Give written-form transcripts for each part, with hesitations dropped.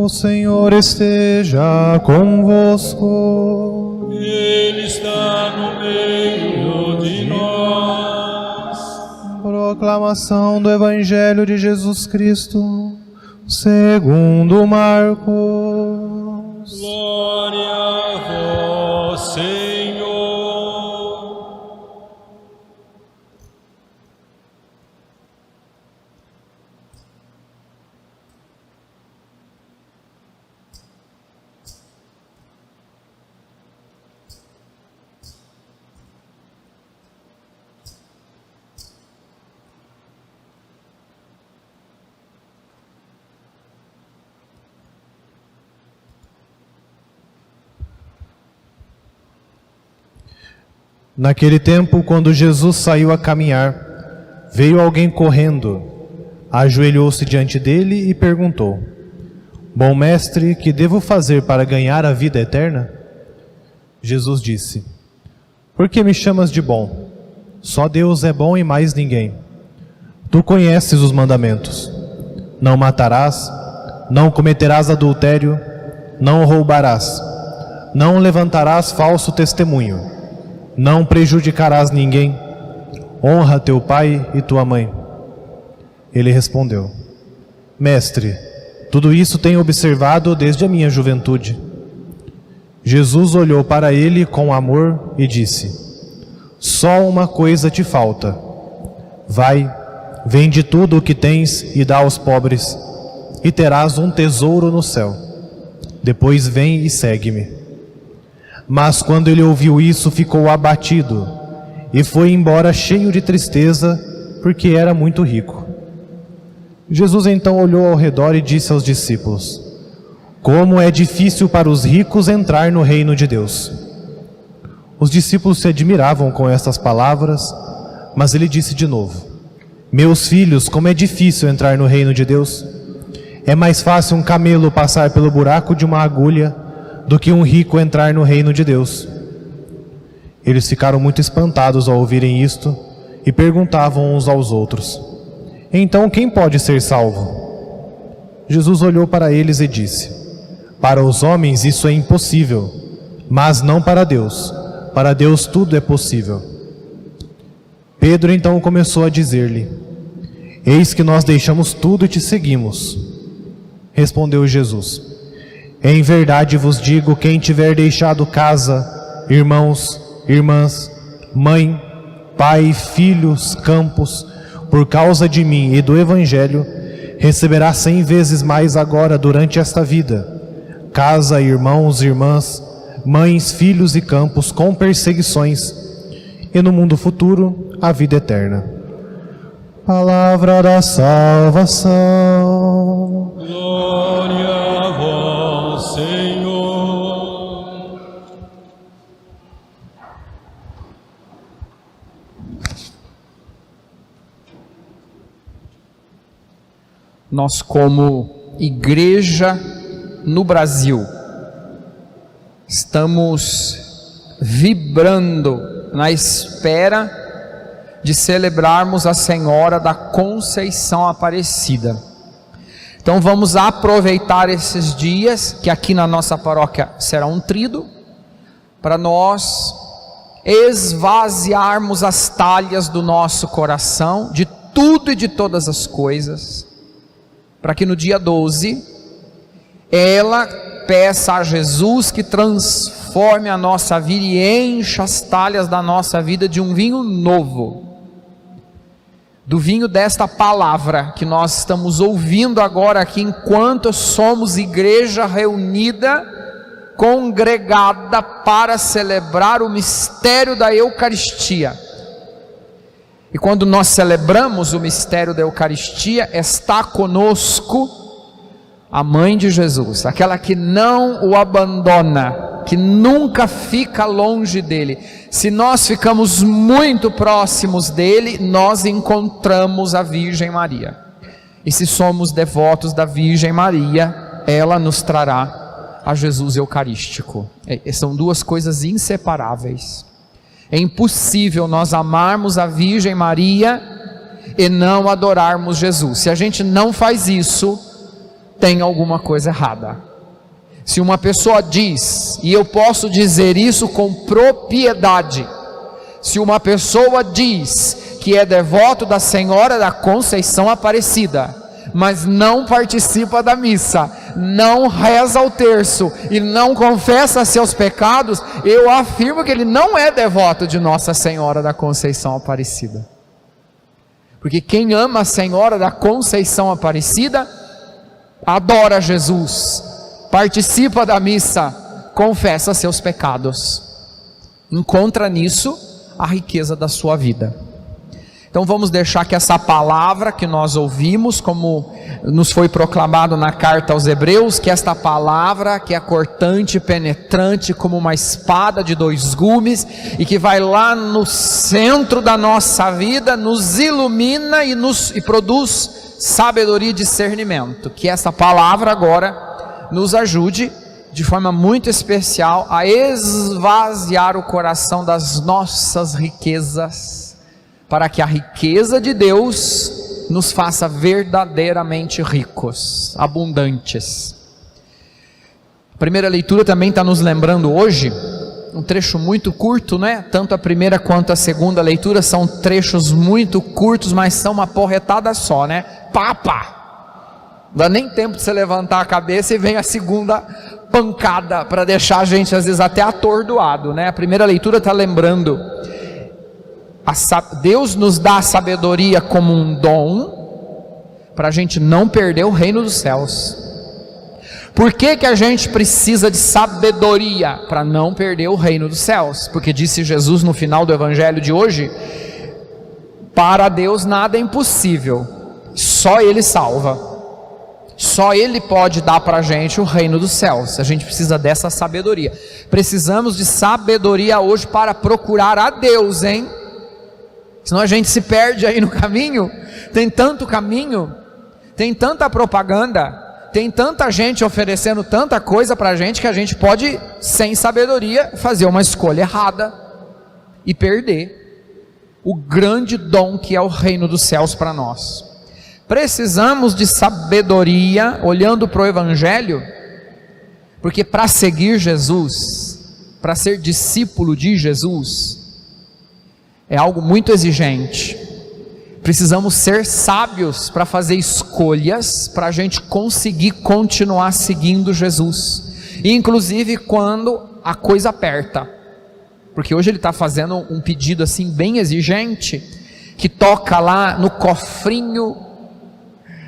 O Senhor esteja convosco. Ele está no meio de nós. Proclamação do Evangelho de Jesus Cristo, segundo Marcos. Glória a vós, Senhor. Naquele tempo, quando Jesus saiu a caminhar, veio alguém correndo, ajoelhou-se diante dele e perguntou: Bom mestre, que devo fazer para ganhar a vida eterna? Jesus disse: Por que me chamas de bom? Só Deus é bom e mais ninguém. Tu conheces os mandamentos: não matarás, não cometerás adultério, não roubarás, não levantarás falso testemunho, não prejudicarás ninguém, honra teu pai e tua mãe. Ele respondeu: Mestre, tudo isso tenho observado desde a minha juventude. Jesus olhou para ele com amor e disse: Só uma coisa te falta. Vai, vende tudo o que tens e dá aos pobres, e terás um tesouro no céu. Depois vem e segue-me. Mas quando ele ouviu isso, ficou abatido e foi embora cheio de tristeza, porque era muito rico. Jesus então olhou ao redor e disse aos discípulos: Como é difícil para os ricos entrar no reino de Deus. Os discípulos se admiravam com estas palavras, mas ele disse de novo: Meus filhos, como é difícil entrar no reino de Deus. É mais fácil um camelo passar pelo buraco de uma agulha do que um rico entrar no reino de Deus. Eles ficaram muito espantados ao ouvirem isto e perguntavam uns aos outros: Então quem pode ser salvo? Jesus olhou para eles e disse: Para os homens isso é impossível, mas não para Deus. Para Deus tudo é possível. Pedro então começou a dizer-lhe: Eis que nós deixamos tudo e te seguimos. Respondeu Jesus: Em verdade vos digo, quem tiver deixado casa, irmãos, irmãs, mãe, pai, filhos, campos, por causa de mim e do Evangelho, receberá 100 vezes mais agora durante esta vida, casa, irmãos, irmãs, mães, filhos e campos, com perseguições, e no mundo futuro, a vida eterna. Palavra da salvação. Glória a vós, Senhor. Nós, como igreja no Brasil, estamos vibrando na espera de celebrarmos a Senhora da Conceição Aparecida. Então vamos aproveitar esses dias, que aqui na nossa paróquia será um tríduo, para nós esvaziarmos as talhas do nosso coração, de tudo e de todas as coisas, para que no dia 12, ela peça a Jesus que transforme a nossa vida e encha as talhas da nossa vida de um vinho novo, do vinho desta palavra que nós estamos ouvindo agora aqui, enquanto somos igreja reunida, congregada para celebrar o mistério da Eucaristia. E quando nós celebramos o mistério da Eucaristia, está conosco a mãe de Jesus, aquela que não o abandona, que nunca fica longe dele. Se nós ficamos muito próximos dele, nós encontramos a Virgem Maria. E se somos devotos da Virgem Maria, ela nos trará a Jesus Eucarístico. São duas coisas inseparáveis. É impossível nós amarmos a Virgem Maria e não adorarmos Jesus. Se a gente não faz isso, tem alguma coisa errada. Se uma pessoa diz, e eu posso dizer isso com propriedade, se uma pessoa diz que é devoto da Senhora da Conceição Aparecida, mas não participa da missa, não reza o terço e não confessa seus pecados, eu afirmo que ele não é devoto de Nossa Senhora da Conceição Aparecida. Porque quem ama a Senhora da Conceição Aparecida, adora Jesus, participa da missa, confessa seus pecados, encontra nisso a riqueza da sua vida. Então vamos deixar que essa palavra que nós ouvimos, como nos foi proclamado na carta aos Hebreus, que esta palavra que é cortante e penetrante como uma espada de 2 gumes, e que vai lá no centro da nossa vida, nos ilumina e produz sabedoria e discernimento. Que essa palavra agora nos ajude de forma muito especial a esvaziar o coração das nossas riquezas, para que a riqueza de Deus nos faça verdadeiramente ricos, abundantes. A primeira leitura também está nos lembrando hoje, um trecho muito curto, né? Tanto a primeira quanto a segunda leitura são trechos muito curtos, mas são uma porretada só, né? Pá! Não dá nem tempo de você levantar a cabeça e vem a segunda pancada, para deixar a gente às vezes até atordoado, né? A primeira leitura está lembrando, Deus nos dá a sabedoria como um dom, para a gente não perder o reino dos céus. Por que que a gente precisa de sabedoria? Para não perder o reino dos céus, porque disse Jesus no final do evangelho de hoje, para Deus nada é impossível, só Ele salva, só Ele pode dar para a gente o reino dos céus. A gente precisa dessa sabedoria, precisamos de sabedoria hoje para procurar a Deus, hein? Senão a gente se perde aí no caminho. Tem tanto caminho, tem tanta propaganda, tem tanta gente oferecendo tanta coisa para a gente, que a gente pode, sem sabedoria, fazer uma escolha errada e perder o grande dom que é o reino dos céus para nós. Precisamos de sabedoria, olhando para o evangelho, porque para seguir Jesus, para ser discípulo de Jesus, é algo muito exigente. Precisamos ser sábios para fazer escolhas, para a gente conseguir continuar seguindo Jesus, inclusive quando a coisa aperta, porque hoje ele está fazendo um pedido assim bem exigente, que toca lá no cofrinho,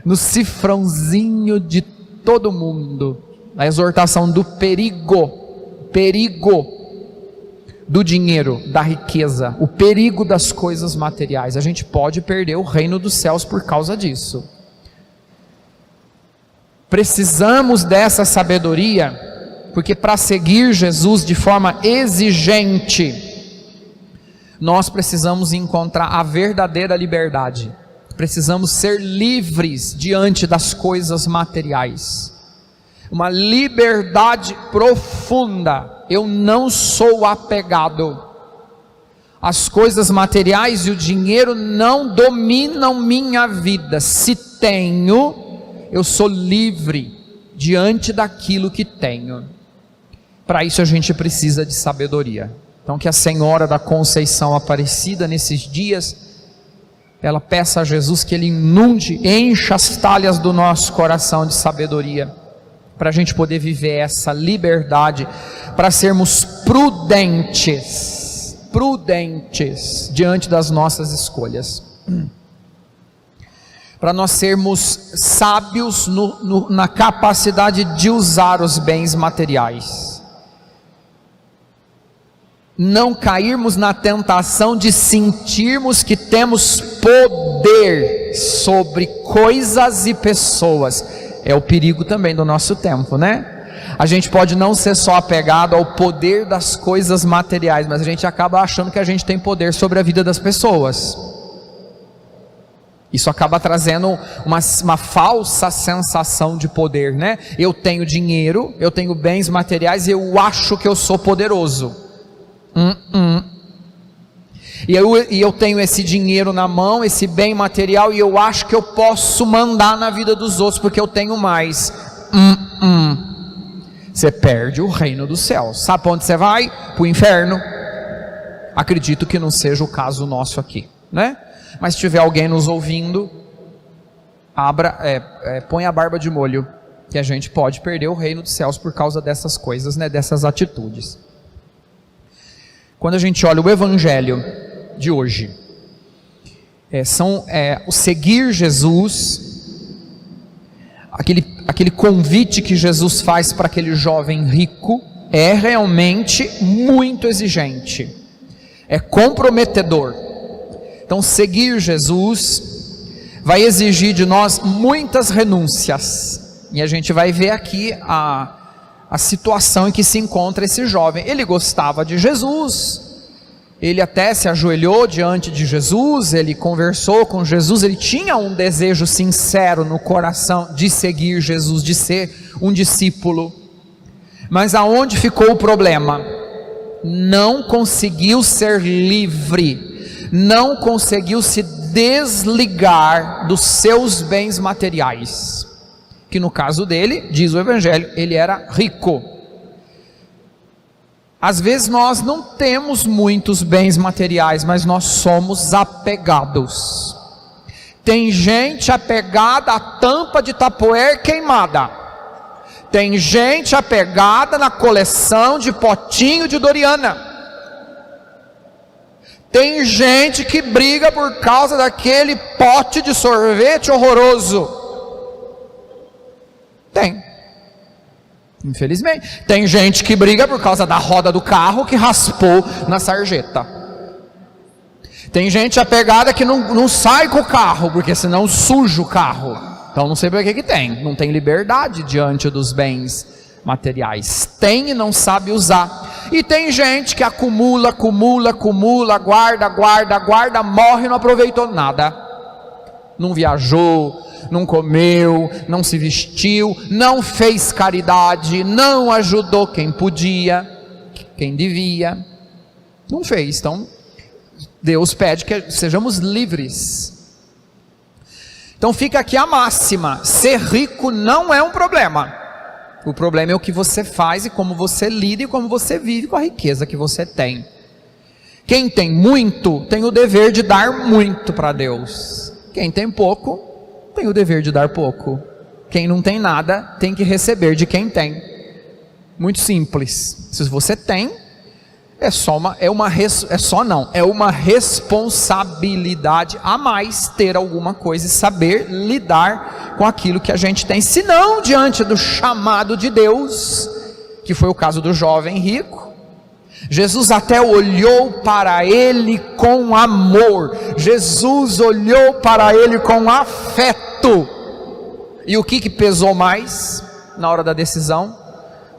no cifrãozinho de todo mundo, a exortação do perigo do dinheiro, da riqueza, o perigo das coisas materiais. A gente pode perder o reino dos céus por causa disso. Precisamos dessa sabedoria, porque para seguir Jesus de forma exigente, nós precisamos encontrar a verdadeira liberdade. Precisamos ser livres diante das coisas materiais, uma liberdade profunda. Eu não sou apegado, as coisas materiais e o dinheiro não dominam minha vida. Se tenho, eu sou livre diante daquilo que tenho. Para isso a gente precisa de sabedoria. Então que a Senhora da Conceição Aparecida nesses dias, ela peça a Jesus que Ele inunde, encha as talhas do nosso coração de sabedoria, para a gente poder viver essa liberdade, para sermos prudentes diante das nossas escolhas, para nós sermos sábios na capacidade de usar os bens materiais, não cairmos na tentação de sentirmos que temos poder sobre coisas e pessoas. É o perigo também do nosso tempo, né? A gente pode não ser só apegado ao poder das coisas materiais, mas a gente acaba achando que a gente tem poder sobre a vida das pessoas. Isso acaba trazendo uma falsa sensação de poder, né? Eu tenho dinheiro, eu tenho bens materiais e eu acho que eu sou poderoso. E eu tenho esse dinheiro na mão, esse bem material, e eu acho que eu posso mandar na vida dos outros porque eu tenho mais. Você perde o reino dos céus. Sabe para onde você vai? Para o inferno. Acredito que não seja o caso nosso aqui, né? Mas se tiver alguém nos ouvindo, põe a barba de molho, que a gente pode perder o reino dos céus por causa dessas coisas, né? Dessas atitudes. Quando a gente olha o evangelho de hoje, o seguir Jesus, aquele convite que Jesus faz para aquele jovem rico, é realmente muito exigente, é comprometedor. Então seguir Jesus vai exigir de nós muitas renúncias, e a gente vai ver aqui a situação em que se encontra esse jovem. Ele gostava de Jesus, ele até se ajoelhou diante de Jesus, ele conversou com Jesus, ele tinha um desejo sincero no coração de seguir Jesus, de ser um discípulo. Mas aonde ficou o problema? Não conseguiu ser livre, não conseguiu se desligar dos seus bens materiais, que no caso dele, diz o evangelho, ele era rico. Às vezes nós não temos muitos bens materiais, mas nós somos apegados. Tem gente apegada à tampa de Tupperware queimada, tem gente apegada na coleção de potinho de Doriana, tem gente que briga por causa daquele pote de sorvete horroroso. Tem, infelizmente. Tem gente que briga por causa da roda do carro que raspou na sarjeta. Tem gente apegada que não sai com o carro, porque senão suja o carro. Então não sei por que tem, não tem liberdade diante dos bens materiais. Tem e não sabe usar. E tem gente que acumula, guarda, morre e não aproveitou nada. Não viajou, não comeu, não se vestiu, não fez caridade, não ajudou quem podia, quem devia, não fez. Então Deus pede que sejamos livres. Então fica aqui a máxima: ser rico não é um problema, o problema é o que você faz e como você lida e como você vive com a riqueza que você tem. Quem tem muito tem o dever de dar muito para Deus, quem tem pouco tem o dever de dar pouco. Quem não tem nada tem que receber de quem tem. Muito simples. Se você tem, é uma responsabilidade a mais ter alguma coisa e saber lidar com aquilo que a gente tem. Se não, diante do chamado de Deus, que foi o caso do jovem rico, Jesus até olhou para ele com amor, Jesus olhou para ele com afeto. E o que pesou mais na hora da decisão?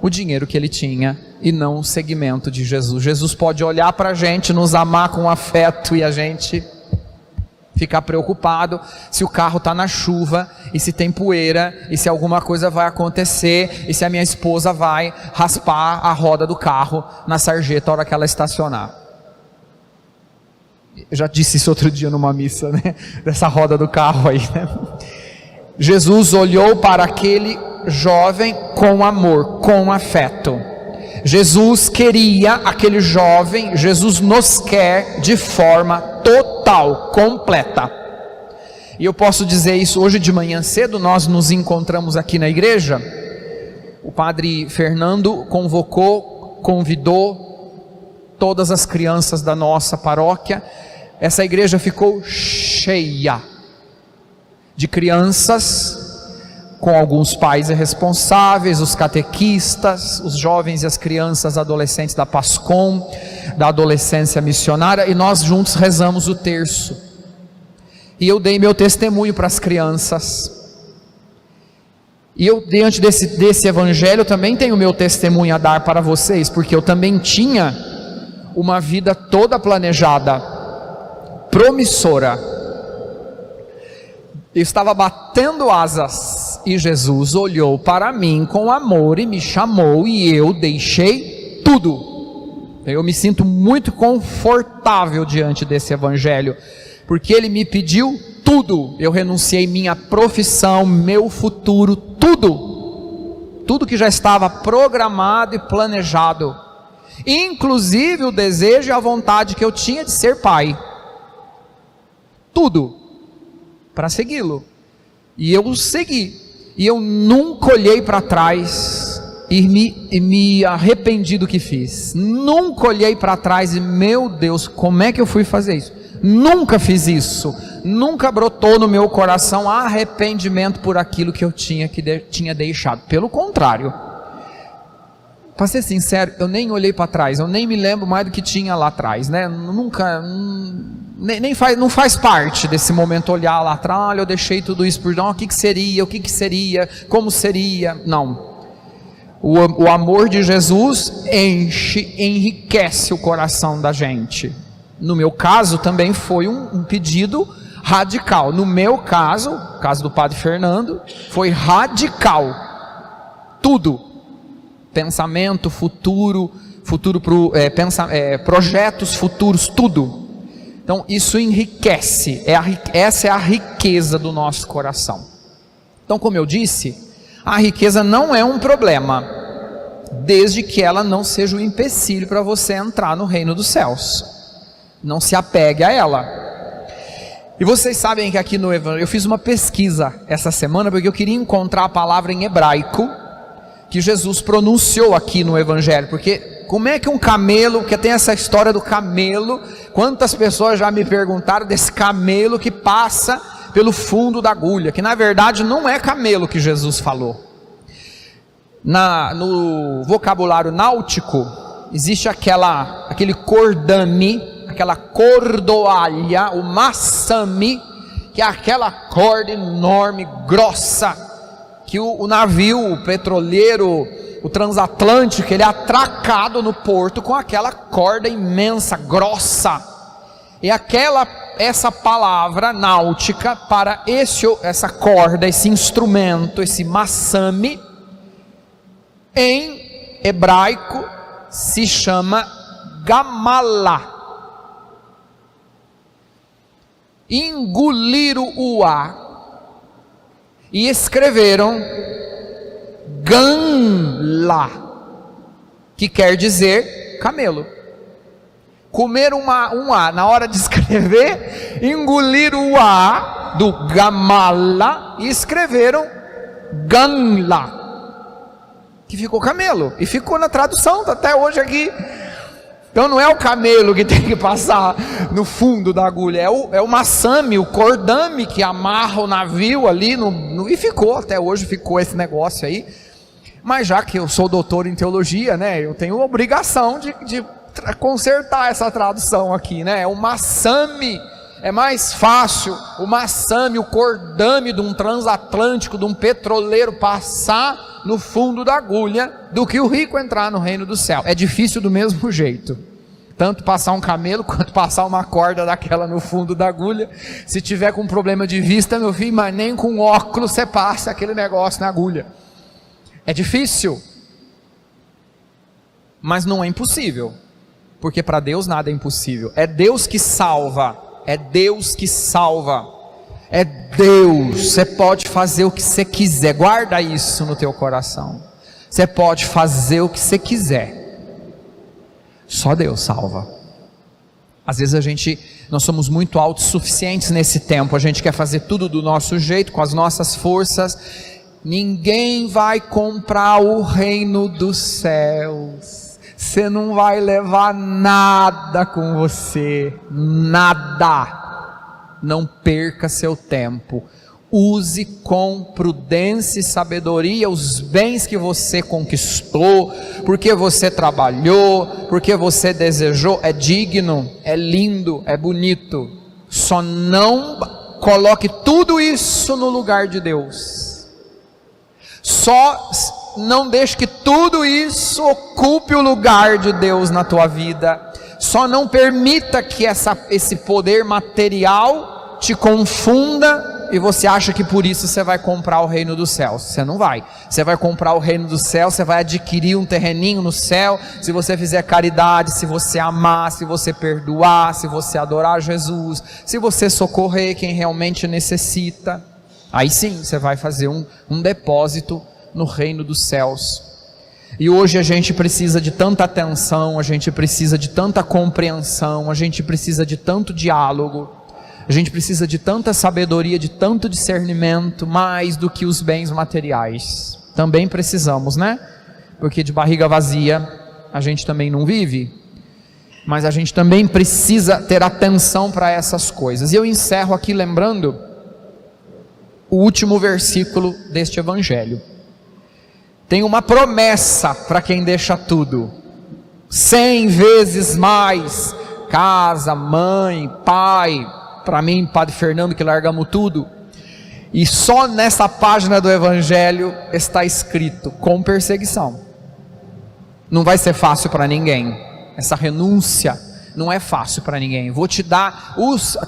O dinheiro que ele tinha e não o seguimento de Jesus. Jesus pode olhar para a gente, nos amar com afeto e a gente ficar preocupado se o carro está na chuva e se tem poeira e se alguma coisa vai acontecer e se a minha esposa vai raspar a roda do carro na sarjeta a hora que ela estacionar. Eu já disse isso outro dia numa missa, né? Dessa roda do carro aí, né? Jesus olhou para aquele jovem com amor, com afeto. Jesus queria aquele jovem, Jesus nos quer de forma total, completa. E eu posso dizer isso, hoje de manhã cedo nós nos encontramos aqui na igreja, o padre Fernando convidou todas as crianças da nossa paróquia. Essa igreja ficou cheia de crianças, com alguns pais responsáveis, os catequistas, os jovens e as crianças adolescentes da PASCOM, da adolescência missionária, e nós juntos rezamos o terço, e eu dei meu testemunho para as crianças, e eu diante desse evangelho também tenho meu testemunho a dar para vocês, porque eu também tinha uma vida toda planejada, promissora. Eu estava batendo asas e Jesus olhou para mim com amor e me chamou e eu deixei tudo. Eu me sinto muito confortável diante desse evangelho, porque ele me pediu tudo. Eu renunciei minha profissão, meu futuro, tudo que já estava programado e planejado, inclusive o desejo e a vontade que eu tinha de ser pai, tudo para segui-lo. E eu segui, e eu nunca olhei para trás e me arrependi do que fiz. Nunca olhei para trás e, meu Deus, como é que eu fui fazer isso? Nunca fiz isso. Nunca brotou no meu coração arrependimento por aquilo que eu tinha deixado. Pelo contrário, para ser sincero, eu nem olhei para trás, eu nem me lembro mais do que tinha lá atrás, né? Nunca, não faz parte desse momento olhar lá atrás. Olha, eu deixei tudo isso por não, o que seria, como seria. Não. O amor de Jesus enriquece o coração da gente. No meu caso também foi um pedido radical. No meu caso, caso do Padre Fernando, foi radical. Tudo. Pensamento, futuro projetos futuros, tudo. Então isso enriquece. Essa é a riqueza do nosso coração. Então, como eu disse, a riqueza não é um problema, desde que ela não seja um empecilho para você entrar no reino dos céus. Não se apegue a ela. E vocês sabem que aqui no Evangelho, eu fiz uma pesquisa essa semana, porque eu queria encontrar a palavra em hebraico que Jesus pronunciou aqui no Evangelho, porque como é que um camelo, porque tem essa história do camelo, quantas pessoas já me perguntaram desse camelo que passa pelo fundo da agulha, que na verdade não é camelo que Jesus falou. No vocabulário náutico, existe aquele cordame, aquela cordoalha, o massame, que é aquela corda enorme, grossa, que o navio, o petroleiro, o transatlântico, ele é atracado no porto com aquela corda imensa, grossa. E essa palavra náutica para essa corda, esse instrumento, esse massame, em hebraico se chama gamalá. Engoliram o ar e escreveram ganla, que quer dizer camelo. Comeram um A, na hora de escrever, engoliram o A do gamala e escreveram ganla, que ficou camelo, e ficou na tradução, tá até hoje aqui. Então não é o camelo que tem que passar no fundo da agulha, é o massame, o cordame que amarra o navio ali, e ficou, até hoje ficou esse negócio aí. Mas já que eu sou doutor em teologia, né, eu tenho a obrigação de consertar essa tradução aqui, né? O massame é mais fácil, o massame, o cordame de um transatlântico, de um petroleiro passar no fundo da agulha, do que o rico entrar no reino do céu. É difícil do mesmo jeito, tanto passar um camelo, quanto passar uma corda daquela no fundo da agulha. Se tiver com problema de vista, meu filho, mas nem com óculos você passa aquele negócio na agulha. É difícil, mas não é impossível, porque para Deus nada é impossível. É Deus que salva, é Deus que salva, é Deus. Você pode fazer o que você quiser, guarda isso no teu coração. Você pode fazer o que você quiser, só Deus salva. Às vezes nós somos muito autossuficientes nesse tempo, a gente quer fazer tudo do nosso jeito, com as nossas forças. Ninguém vai comprar o reino dos céus. Você não vai levar nada com você, nada. Não perca seu tempo. Use com prudência e sabedoria os bens que você conquistou, porque você trabalhou, porque você desejou. É digno, é lindo, é bonito. Só não coloque tudo isso no lugar de Deus. Só não deixe que tudo isso ocupe o lugar de Deus na tua vida. Só não permita que esse poder material te confunda e você acha que por isso você vai comprar o reino dos céus. Você não vai. Você vai comprar o reino dos céus, você vai adquirir um terreninho no céu, se você fizer caridade, se você amar, se você perdoar, se você adorar Jesus, se você socorrer quem realmente necessita. Aí sim, você vai fazer um depósito no reino dos céus. E hoje a gente precisa de tanta atenção, a gente precisa de tanta compreensão, a gente precisa de tanto diálogo, a gente precisa de tanta sabedoria, de tanto discernimento, mais do que os bens materiais. Também precisamos, né? Porque de barriga vazia a gente também não vive, mas a gente também precisa ter atenção para essas coisas. E eu encerro aqui lembrando o último versículo deste evangelho. Tem uma promessa para quem deixa tudo: 100 vezes mais, casa, mãe, pai, para mim, Padre Fernando, que largamos tudo. E só nessa página do evangelho está escrito: com perseguição. Não vai ser fácil para ninguém, essa renúncia não é fácil para ninguém. Vou te dar,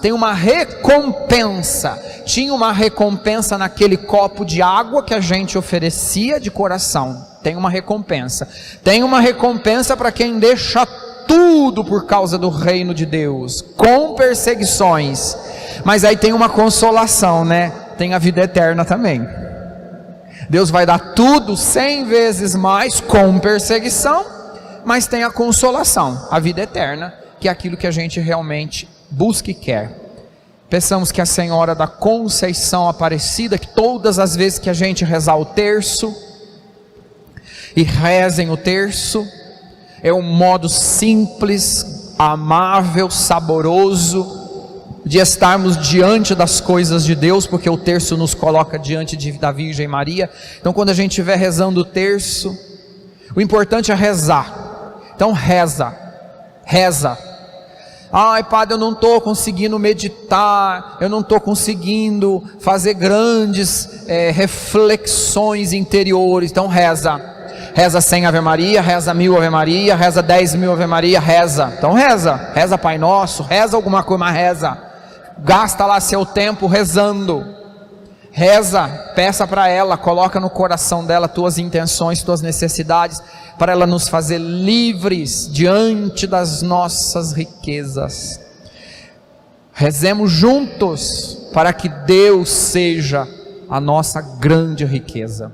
tem uma recompensa. Tinha uma recompensa naquele copo de água que a gente oferecia de coração. Tem uma recompensa. Tem uma recompensa para quem deixa tudo por causa do reino de Deus, com perseguições. Mas aí tem uma consolação, né? Tem a vida eterna também. Deus vai dar tudo 100 vezes mais, com perseguição, mas tem a consolação, a vida eterna, que é aquilo que a gente realmente busca e quer. Peçamos que a Senhora da Conceição Aparecida, que todas as vezes que a gente rezar o terço, e rezem o terço, é um modo simples, amável, saboroso, de estarmos diante das coisas de Deus, porque o terço nos coloca diante da Virgem Maria. Então quando a gente estiver rezando o terço, o importante é rezar. Então reza. Ai, Padre, eu não estou conseguindo meditar, eu não estou conseguindo fazer grandes reflexões interiores. Então reza 100 Ave Maria, reza 1000 Ave Maria, reza 10.000 Ave Maria, reza. Então reza Pai Nosso, reza alguma coisa, mas reza. Gasta lá seu tempo rezando. Reza, peça para ela, coloca no coração dela tuas intenções, tuas necessidades, para ela nos fazer livres diante das nossas riquezas. Rezemos juntos para que Deus seja a nossa grande riqueza.